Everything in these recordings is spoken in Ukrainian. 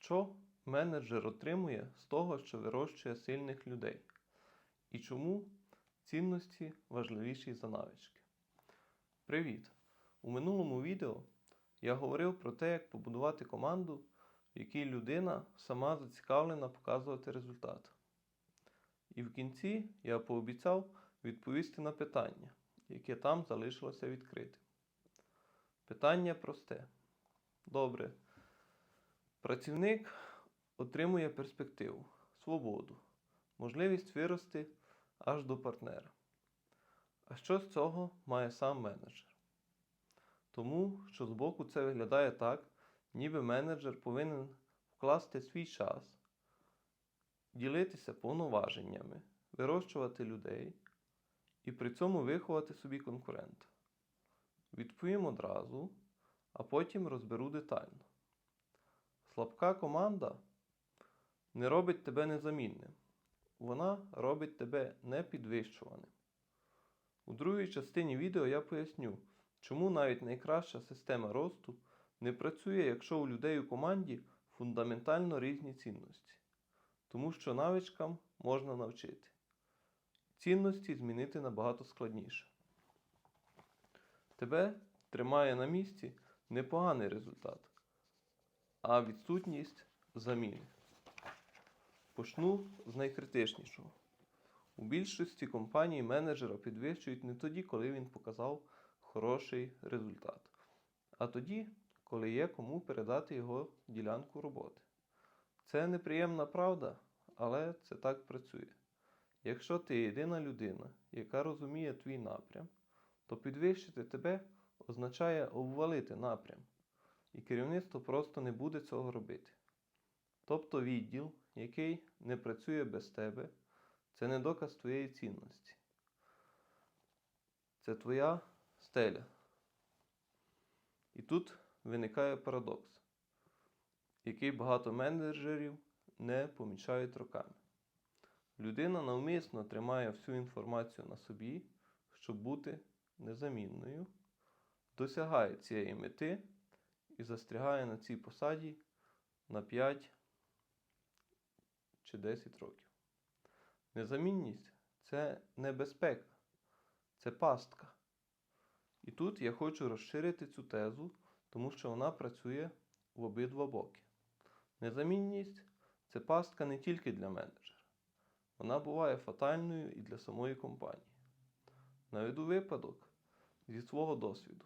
Що менеджер отримує з того, що вирощує сильних людей? І чому цінності важливіші за навички? Привіт! У минулому відео я говорив про те, як побудувати команду, в якій людина сама зацікавлена показувати результат. І в кінці я пообіцяв відповісти на питання, яке там залишилося відкритим. Питання просте. Добре. Працівник отримує перспективу, свободу, можливість вирости аж до партнера. А що з цього має сам менеджер? Тому що збоку це виглядає так, ніби менеджер повинен вкласти свій час, ділитися повноваженнями, вирощувати людей і при цьому виховати собі конкурента. Відповім одразу, а потім розберу детально. Слабка команда не робить тебе незамінним. Вона робить тебе непідвищуваним. У другій частині відео я поясню, чому навіть найкраща система росту не працює, якщо у людей у команді фундаментально різні цінності. Тому що навичкам можна навчити. Цінності змінити набагато складніше. Тебе тримає на місці не поганий результат, а відсутність заміни. Почну з найкритичнішого. У більшості компаній менеджера підвищують не тоді, коли він показав хороший результат, а тоді, коли є кому передати його ділянку роботи. Це неприємна правда, але це так працює. Якщо ти єдина людина, яка розуміє твій напрям, то підвищити тебе означає обвалити напрям. І керівництво просто не буде цього робити. Тобто відділ, який не працює без тебе, це не доказ твоєї цінності. Це твоя стеля. І тут виникає парадокс, який багато менеджерів не помічають роками. Людина навмисно тримає всю інформацію на собі, щоб бути незамінною, досягає цієї мети і застрягає на цій посаді на 5 чи 10 років. Незамінність – це небезпека, це пастка. І тут я хочу розширити цю тезу, тому що вона працює в обидва боки. Незамінність – це пастка не тільки для менеджера. Вона буває фатальною і для самої компанії. Наведу випадок зі свого досвіду.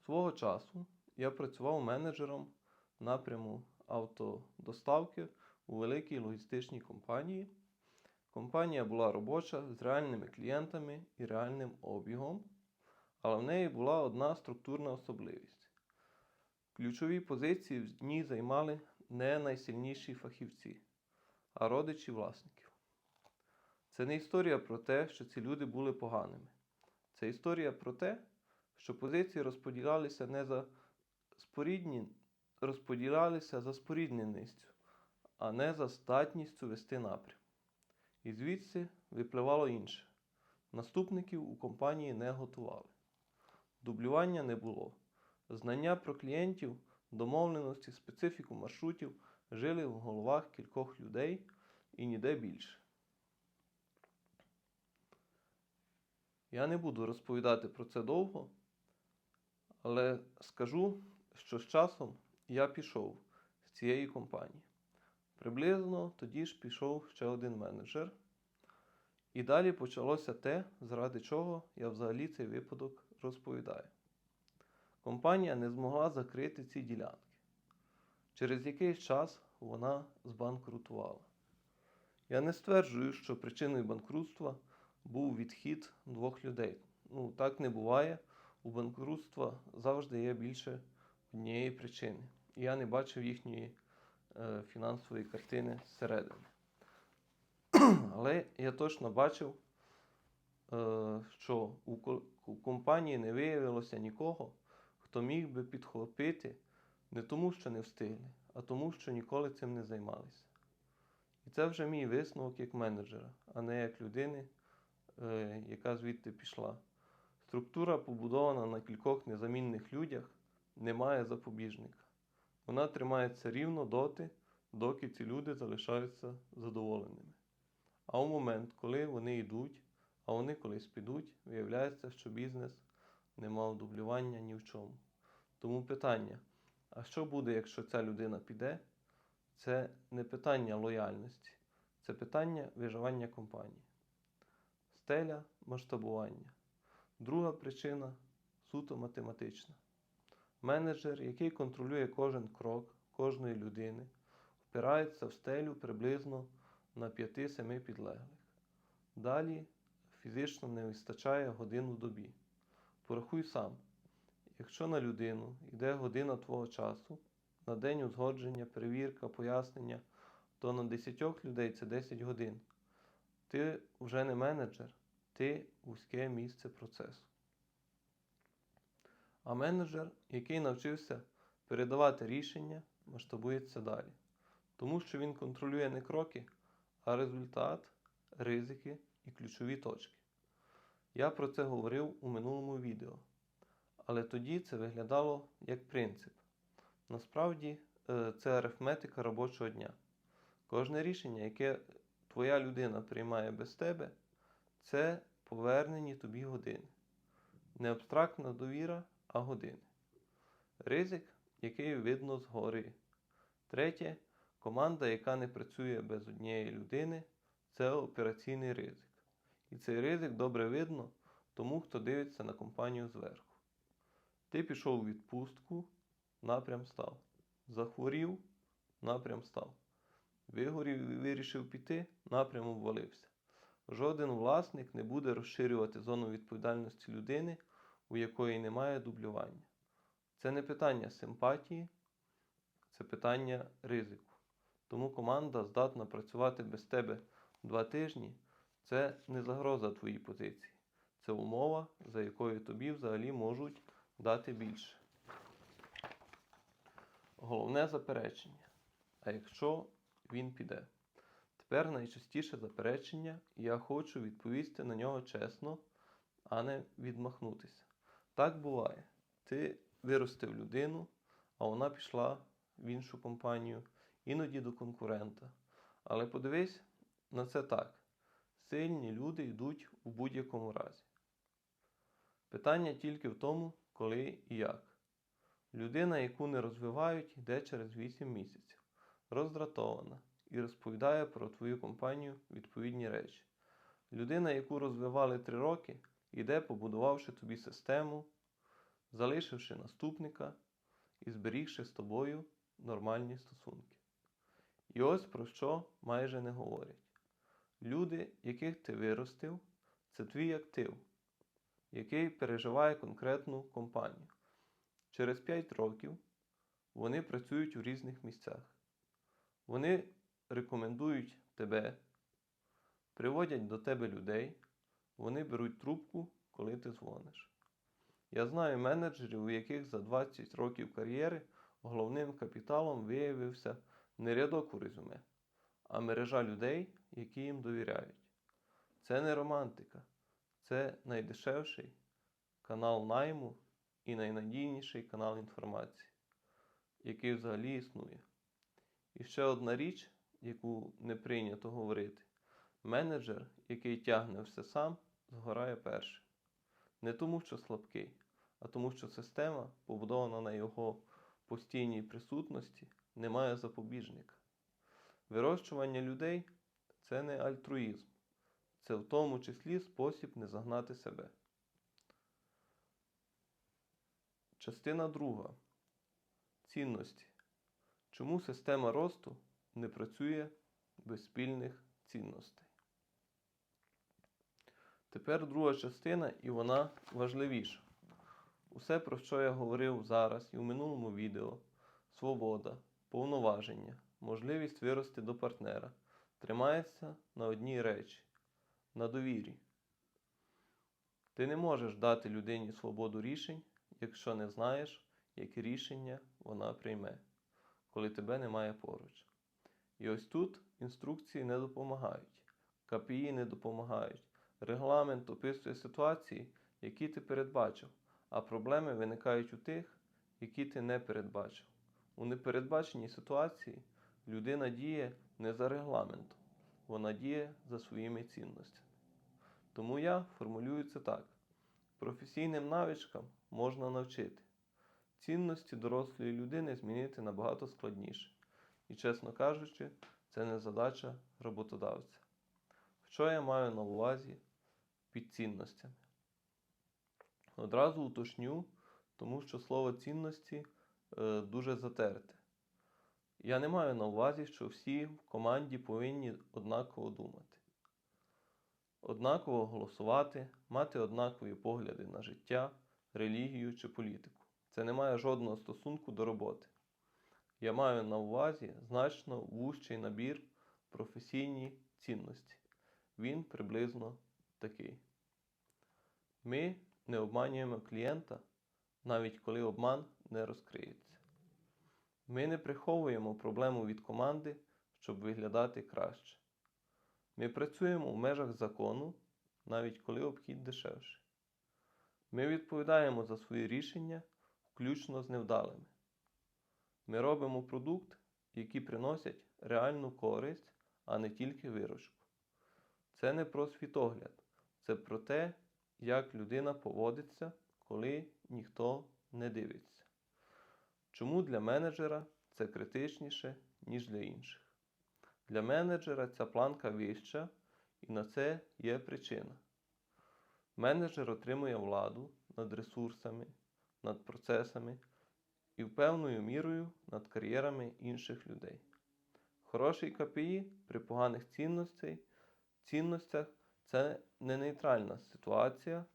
Свого часу я працював менеджером напряму автодоставки у великій логістичній компанії. Компанія була робоча, з реальними клієнтами і реальним обігом, але в неї була одна структурна особливість. Ключові позиції в ній займали не найсильніші фахівці, а родичі власників. Це не історія про те, що ці люди були поганими. Це історія про те, що позиції розподілялися за спорідненістю, а не за здатністю вести напрям. І звідси випливало інше. Наступників у компанії не готували. Дублювання не було. Знання про клієнтів, домовленості, специфіку маршрутів жили в головах кількох людей і ніде більше. Я не буду розповідати про це довго, але скажу, що з часом я пішов з цієї компанії. Приблизно тоді ж пішов ще один менеджер. І далі почалося те, заради чого я взагалі цей випадок розповідаю. Компанія не змогла закрити ці ділянки. Через якийсь час вона збанкрутувала. Я не стверджую, що причиною банкрутства був відхід двох людей. Так не буває. У банкрутства завжди є більше однієї причини. І я не бачив їхньої фінансової картини зсередини. Але я точно бачив, що у компанії не виявилося нікого, хто міг би підхопити не тому, що не встигли, а тому, що ніколи цим не займалися. І це вже мій висновок як менеджера, а не як людини, яка звідти пішла. Структура, побудована на кількох незамінних людях, не має запобіжника. Вона тримається рівно доти, доки ці люди залишаються задоволеними. А у момент, коли вони йдуть, а вони колись підуть, виявляється, що бізнес не мав дублювання ні в чому. Тому питання, а що буде, якщо ця людина піде? Це не питання лояльності, це питання виживання компанії. Стеля – масштабування. Друга причина – суто математична. Менеджер, який контролює кожен крок кожної людини, впирається в стелю приблизно на 5-7 підлеглих. Далі фізично не вистачає годин в добі. Порахуй сам, якщо на людину йде година твого часу, на день узгодження, перевірка, пояснення, то на 10 людей це 10 годин. Ти вже не менеджер, ти вузьке місце процесу. А менеджер, який навчився передавати рішення, масштабується далі. Тому що він контролює не кроки, а результат, ризики і ключові точки. Я про це говорив у минулому відео. Але тоді це виглядало як принцип. Насправді, це арифметика робочого дня. Кожне рішення, яке твоя людина приймає без тебе, це повернені тобі години. Не абстрактна довіра, а години. Ризик, який видно згори. Третє – команда, яка не працює без однієї людини, це операційний ризик. І цей ризик добре видно тому, хто дивиться на компанію зверху. Ти пішов у відпустку, напрям став. Захворів, напрям став. Вигорів і вирішив піти, напрям обвалився. Жоден власник не буде розширювати зону відповідальності людини, у якої немає дублювання. Це не питання симпатії, це питання ризику. Тому команда здатна працювати без тебе 2 тижні – це не загроза твоїй позиції. Це умова, за якою тобі взагалі можуть дати більше. Головне заперечення. А якщо він піде? Тепер найчастіше заперечення, і я хочу відповісти на нього чесно, а не відмахнутися. Так буває. Ти виростив людину, а вона пішла в іншу компанію, іноді до конкурента. Але подивись на це так. Сильні люди йдуть у будь-якому разі. Питання тільки в тому, коли і як. Людина, яку не розвивають, йде через 8 місяців. Роздратована і розповідає про твою компанію відповідні речі. Людина, яку розвивали 3 роки, йде, побудувавши тобі систему, залишивши наступника і зберігши з тобою нормальні стосунки. І ось про що майже не говорять. Люди, яких ти виростив, це твій актив, який переживає конкретну компанію. Через 5 років вони працюють у різних місцях. Вони рекомендують тебе, приводять до тебе людей, вони беруть трубку, коли ти дзвониш. Я знаю менеджерів, у яких за 20 років кар'єри головним капіталом виявився не рядок у резюме, а мережа людей, які їм довіряють. Це не романтика, це найдешевший канал найму і найнадійніший канал інформації, який взагалі існує. І ще одна річ, яку не прийнято говорити. Менеджер, який тягне все сам, згорає першим. Не тому, що слабкий, а тому, що система, побудована на його постійній присутності, не має запобіжника. Вирощування людей – це не альтруїзм. Це в тому числі спосіб не загнати себе. Частина друга. Цінності. Чому система росту не працює без спільних цінностей? Тепер друга частина, і вона важливіша. Усе, про що я говорив зараз і в минулому відео – свобода, повноваження, можливість вирости до партнера – тримається на одній речі – на довірі. Ти не можеш дати людині свободу рішень, якщо не знаєш, які рішення вона прийме, коли тебе немає поруч. І ось тут інструкції не допомагають, КПІ не допомагають, регламент описує ситуації, які ти передбачив, а проблеми виникають у тих, які ти не передбачив. У непередбаченій ситуації людина діє не за регламентом, вона діє за своїми цінностями. Тому я формулюю це так. Професійним навичкам можна навчити. Цінності дорослої людини змінити набагато складніше. І, чесно кажучи, це не задача роботодавця. Що я маю на увазі під цінностями? Одразу уточню, тому що слово цінності дуже затерте. Я не маю на увазі, що всі в команді повинні однаково думати, однаково голосувати, мати однакові погляди на життя, релігію чи політику. Це не має жодного стосунку до роботи. Я маю на увазі значно вужчий набір професійні цінності. Він приблизно такий. Ми не обманюємо клієнта, навіть коли обман не розкриється. Ми не приховуємо проблему від команди, щоб виглядати краще. Ми працюємо в межах закону, навіть коли обхід дешевший. Ми відповідаємо за свої рішення, включно з невдалими. Ми робимо продукт, який приносять реальну користь, а не тільки виручку. Це не про світогляд, це про те, як людина поводиться, коли ніхто не дивиться. Чому для менеджера це критичніше, ніж для інших? Для менеджера ця планка вища, і на це є причина. Менеджер отримує владу над ресурсами, над процесами і певною мірою над кар'єрами інших людей. Хороший КПІ при поганих цінностях – це не нейтральна ситуація,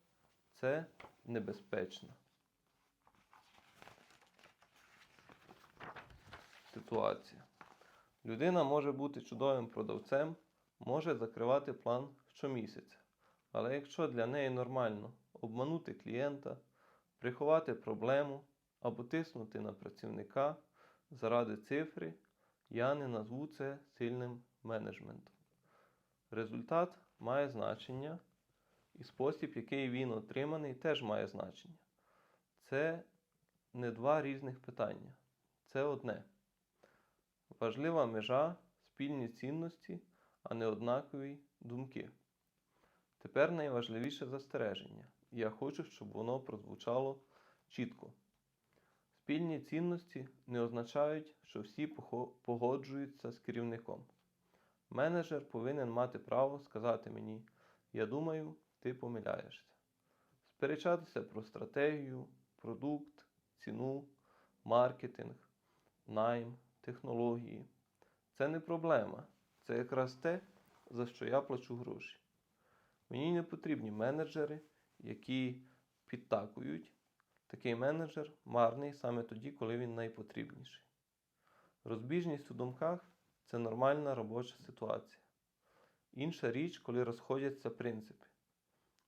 це небезпечна ситуація. Людина може бути чудовим продавцем, може закривати план щомісяця. Але якщо для неї нормально обманути клієнта, приховати проблему або тиснути на працівника заради цифри, я не назву це сильним менеджментом. Результат має значення, і спосіб, який він отриманий, теж має значення. Це не два різних питання. Це одне. Важлива межа, спільні цінності, а не однакові думки. Тепер найважливіше застереження. Я хочу, щоб воно прозвучало чітко. Спільні цінності не означають, що всі погоджуються з керівником. Менеджер повинен мати право сказати мені: я думаю, ти помиляєшся. Сперечатися про стратегію, продукт, ціну, маркетинг, найм, технології. Це не проблема. Це якраз те, за що я плачу гроші. Мені не потрібні менеджери, які підтакують. Такий менеджер марний саме тоді, коли він найпотрібніший. Розбіжність у думках – це нормальна робоча ситуація. Інша річ, коли розходяться принципи.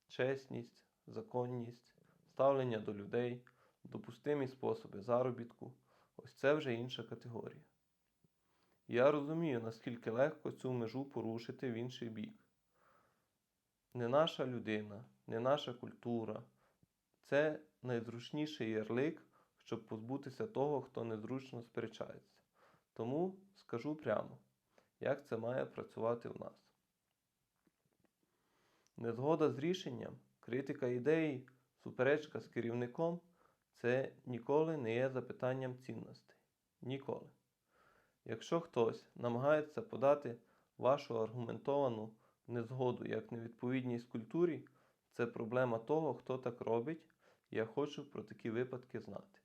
Чесність, законність, ставлення до людей, допустимі способи заробітку – ось це вже інша категорія. Я розумію, наскільки легко цю межу порушити в інший бік. Не наша людина, не наша культура – це найзручніший ярлик, щоб позбутися того, хто незручно сперечається. Тому скажу прямо, як це має працювати в нас. Незгода з рішенням, критика ідеї, суперечка з керівником – це ніколи не є запитанням цінностей. Ніколи. Якщо хтось намагається подати вашу аргументовану незгоду як невідповідність культурі, це проблема того, хто так робить, і я хочу про такі випадки знати.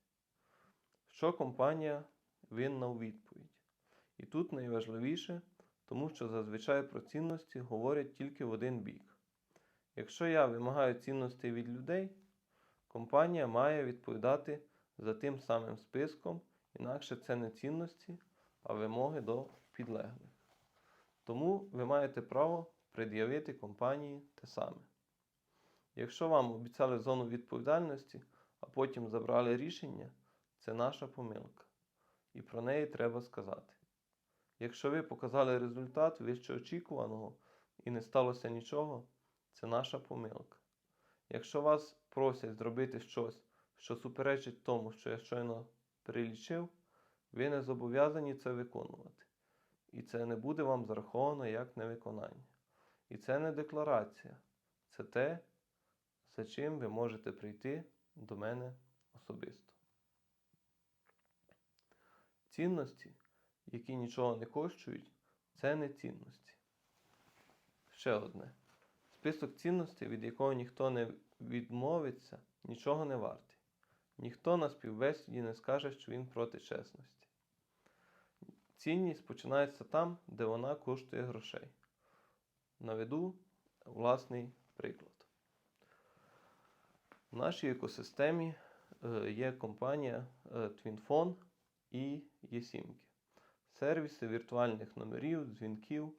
Що компанія винна у відповідь? І тут найважливіше, тому що зазвичай про цінності говорять тільки в один бік. Якщо я вимагаю цінностей від людей, компанія має відповідати за тим самим списком, інакше це не цінності, а вимоги до підлеглих. Тому ви маєте право пред'явити компанії те саме. Якщо вам обіцяли зону відповідальності, а потім забрали рішення, це наша помилка. І про неї треба сказати. Якщо ви показали результат вище очікуваного і не сталося нічого, це наша помилка. Якщо вас просять зробити щось, що суперечить тому, що я щойно перелічив, Ви не зобов'язані це виконувати. І це не буде вам зараховано як невиконання. І це не декларація. Це те, за чим ви можете прийти до мене особисто. Цінності, які нічого не коштують, це не цінності. Ще одне. Список цінностей, від якого ніхто не відмовиться, нічого не вартий. Ніхто на співбесіді не скаже, що він проти чесності. Цінність починається там, де вона коштує грошей. Наведу власний приклад. В нашій екосистемі є компанія TwinPhone і eSIM. Сервіси віртуальних номерів, дзвінків.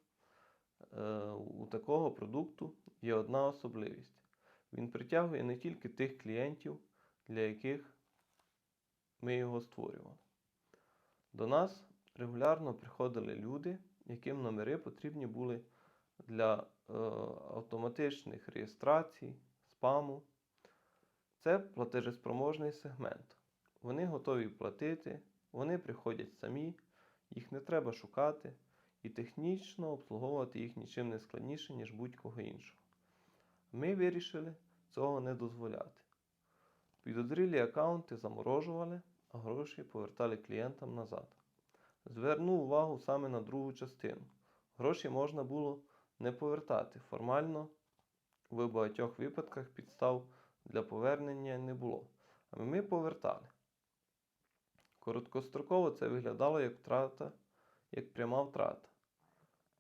У такого продукту є одна особливість. Він притягує не тільки тих клієнтів, для яких ми його створювали. До нас регулярно приходили люди, яким номери потрібні були для автоматичних реєстрацій, спаму. Це платежеспроможний сегмент. Вони готові платити, вони приходять самі, їх не треба шукати, і технічно обслуговувати їх нічим не складніше, ніж будь-кого іншого. Ми вирішили цього не дозволяти. Підозрілі аккаунти заморожували, а гроші повертали клієнтам назад. Звернув увагу саме на другу частину. Гроші можна було не повертати. Формально в багатьох випадках підстав для повернення не було. А ми повертали. Короткостроково це виглядало як втрата, як пряма втрата.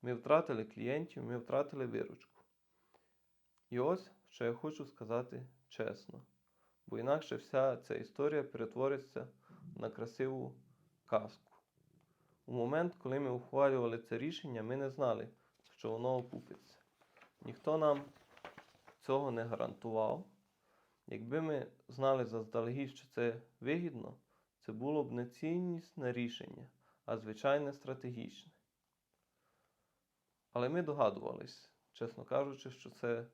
Ми втратили клієнтів, ми втратили виручку. І ось, що я хочу сказати чесно. Бо інакше вся ця історія перетвориться на красиву казку. У момент, коли ми ухвалювали це рішення, ми не знали, що воно окупиться. Ніхто нам цього не гарантував. Якби ми знали заздалегідь, що це вигідно, це було б не ціннісне рішення, а звичайне стратегічне. Але ми догадувались, чесно кажучи, що це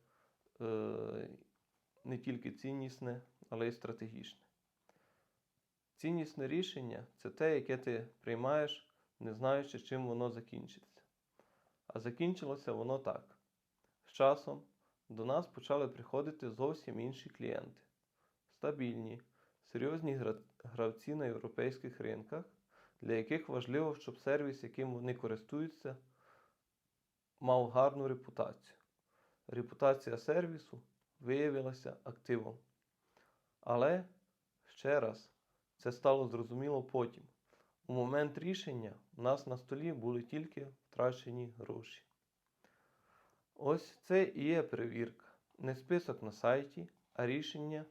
не тільки ціннісне, але й стратегічне. Ціннісне рішення – це те, яке ти приймаєш, не знаючи, чим воно закінчиться. А закінчилося воно так. З часом до нас почали приходити зовсім інші клієнти. Стабільні, серйозні гравці на європейських ринках, для яких важливо, щоб сервіс, яким вони користуються, мав гарну репутацію. Репутація сервісу виявилася активом. Але, ще раз, це стало зрозуміло потім. У момент рішення у нас на столі були тільки втрачені гроші. Ось це і є перевірка. Не список на сайті, а рішення,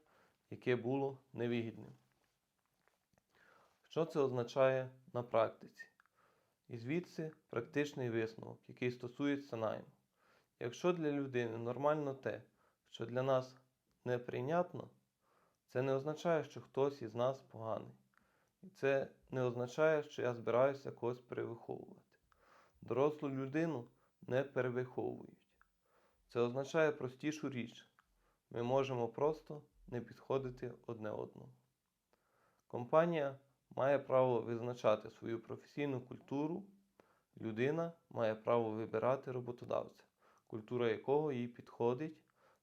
яке було невигідним. Що це означає на практиці? І звідси практичний висновок, який стосується найму. Якщо для людини нормально те, що для нас неприйнятно, це не означає, що хтось із нас поганий. І це не означає, що я збираюся когось перевиховувати. Дорослу людину не перевиховують. Це означає простішу річ. Ми можемо просто не підходити одне одному. Компанія має право визначати свою професійну культуру. Людина має право вибирати роботодавця, культура якого їй підходить.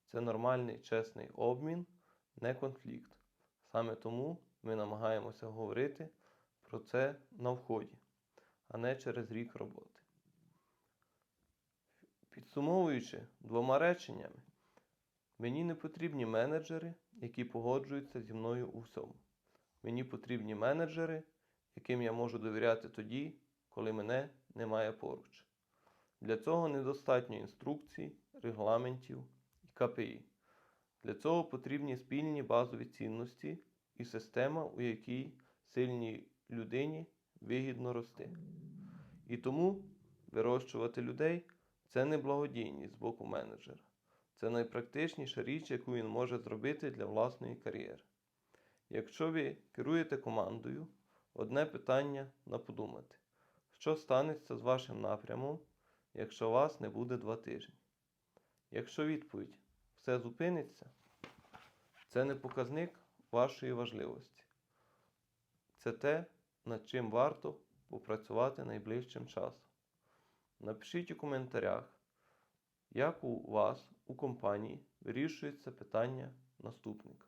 Це нормальний, чесний обмін, не конфлікт. Саме тому ми намагаємося говорити про це на вході, а не через рік роботи. Підсумовуючи двома реченнями, мені не потрібні менеджери, які погоджуються зі мною у всьому. Мені потрібні менеджери, яким я можу довіряти тоді, коли мене немає поруч. Для цього недостатньо інструкцій, регламентів і КПІ. Для цього потрібні спільні базові цінності і система, у якій сильній людині вигідно рости. І тому вирощувати людей – це не благодійність з боку менеджера. Це найпрактичніша річ, яку він може зробити для власної кар'єри. Якщо ви керуєте командою, одне питання на подумати. Що станеться з вашим напрямом, якщо вас не буде 2 тижні? Якщо відповідь «все зупиниться», це не показник вашої важливості. Це те, над чим варто попрацювати найближчим часом. Напишіть у коментарях, як у вас у компанії вирішується питання наступника.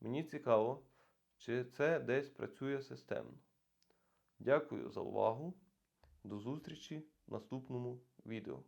Мені цікаво, чи це десь працює системно. Дякую за увагу. До зустрічі в наступному відео.